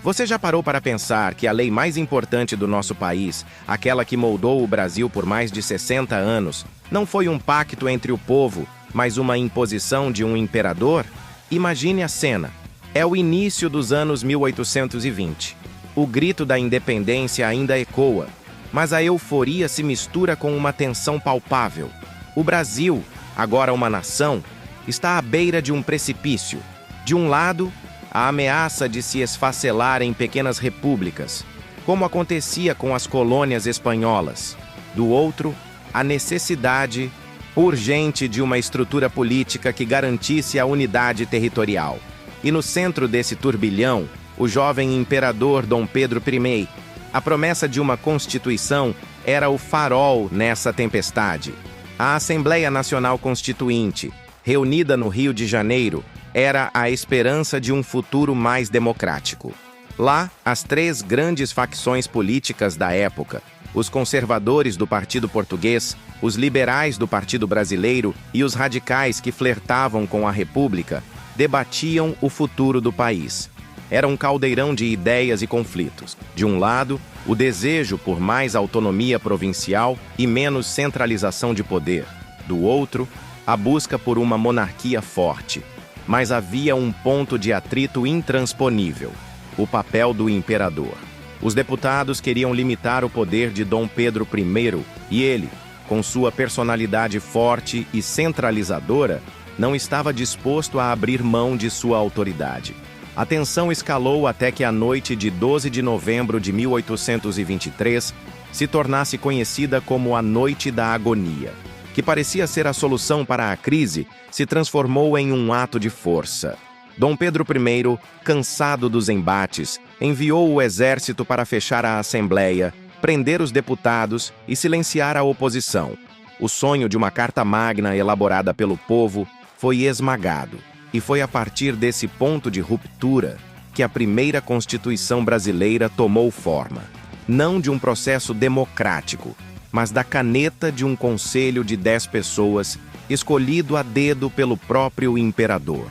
Você já parou para pensar que a lei mais importante do nosso país, aquela que moldou o Brasil por mais de 60 anos, não foi um pacto entre o povo, mas uma imposição de um imperador? Imagine a cena. É o início dos anos 1820. O grito da independência ainda ecoa, mas a euforia se mistura com uma tensão palpável. O Brasil, agora uma nação, está à beira de um precipício. De um lado, a ameaça de se esfacelar em pequenas repúblicas, como acontecia com as colônias espanholas. Do outro, a necessidade urgente de uma estrutura política que garantisse a unidade territorial. E no centro desse turbilhão, o jovem imperador Dom Pedro I. A promessa de uma Constituição era o farol nessa tempestade. A Assembleia Nacional Constituinte, reunida no Rio de Janeiro, era a esperança de um futuro mais democrático. Lá, as três grandes facções políticas da época, os conservadores do Partido Português, os liberais do Partido Brasileiro e os radicais que flertavam com a República, debatiam o futuro do país. Era um caldeirão de ideias e conflitos. De um lado, o desejo por mais autonomia provincial e menos centralização de poder. Do outro, a busca por uma monarquia forte. Mas havia um ponto de atrito intransponível: o papel do imperador. Os deputados queriam limitar o poder de Dom Pedro I e ele, com sua personalidade forte e centralizadora, não estava disposto a abrir mão de sua autoridade. A tensão escalou até que a noite de 12 de novembro de 1823 se tornasse conhecida como a Noite da Agonia, que parecia ser a solução para a crise, se transformou em um ato de força. Dom Pedro I, cansado dos embates, enviou o exército para fechar a Assembleia, prender os deputados e silenciar a oposição. O sonho de uma Carta Magna elaborada pelo povo foi esmagado. E foi a partir desse ponto de ruptura que a primeira Constituição brasileira tomou forma. Não de um processo democrático, mas da caneta de um conselho de 10 pessoas, escolhido a dedo pelo próprio imperador.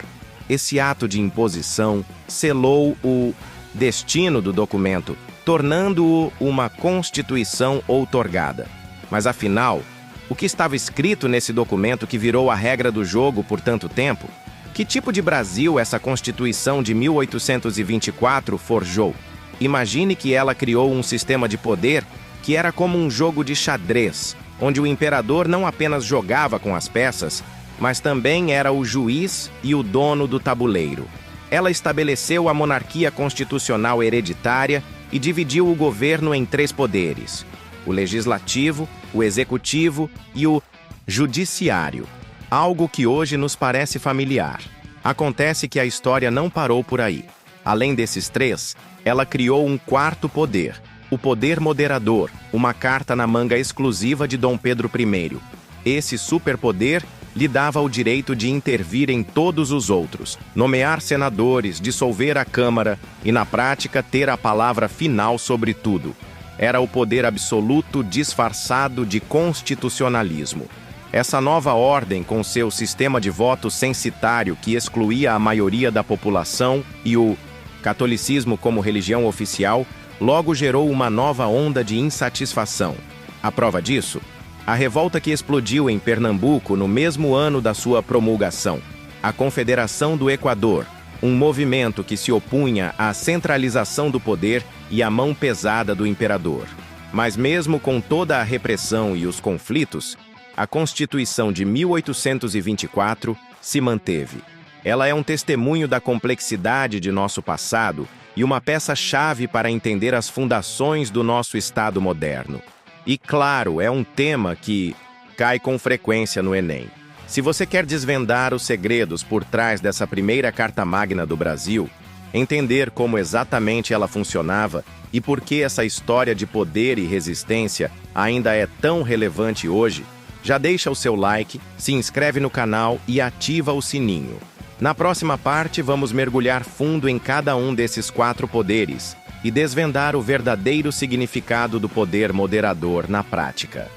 Esse ato de imposição selou o destino do documento, tornando-o uma Constituição outorgada. Mas afinal, o que estava escrito nesse documento que virou a regra do jogo por tanto tempo? Que tipo de Brasil essa Constituição de 1824 forjou? Imagine que ela criou um sistema de poder que era como um jogo de xadrez, onde o imperador não apenas jogava com as peças, mas também era o juiz e o dono do tabuleiro. Ela estabeleceu a monarquia constitucional hereditária e dividiu o governo em 3 poderes: o legislativo, o executivo e o judiciário. Algo que hoje nos parece familiar. Acontece que a história não parou por aí. Além desses 3, ela criou um 4º poder, o poder moderador, uma carta na manga exclusiva de Dom Pedro I. Esse superpoder lhe dava o direito de intervir em todos os outros, nomear senadores, dissolver a Câmara e, na prática, ter a palavra final sobre tudo. Era o poder absoluto disfarçado de constitucionalismo. Essa nova ordem, com seu sistema de voto censitário que excluía a maioria da população e o catolicismo como religião oficial, logo gerou uma nova onda de insatisfação. A prova disso? A revolta que explodiu em Pernambuco no mesmo ano da sua promulgação. A Confederação do Equador, um movimento que se opunha à centralização do poder e à mão pesada do imperador. Mas mesmo com toda a repressão e os conflitos, a Constituição de 1824 se manteve. Ela é um testemunho da complexidade de nosso passado e uma peça-chave para entender as fundações do nosso Estado moderno. E, claro, é um tema que cai com frequência no Enem. Se você quer desvendar os segredos por trás dessa primeira Carta Magna do Brasil, entender como exatamente ela funcionava e por que essa história de poder e resistência ainda é tão relevante hoje, já deixa o seu like, se inscreve no canal e ativa o sininho. Na próxima parte, vamos mergulhar fundo em cada um desses 4 poderes e desvendar o verdadeiro significado do poder moderador na prática.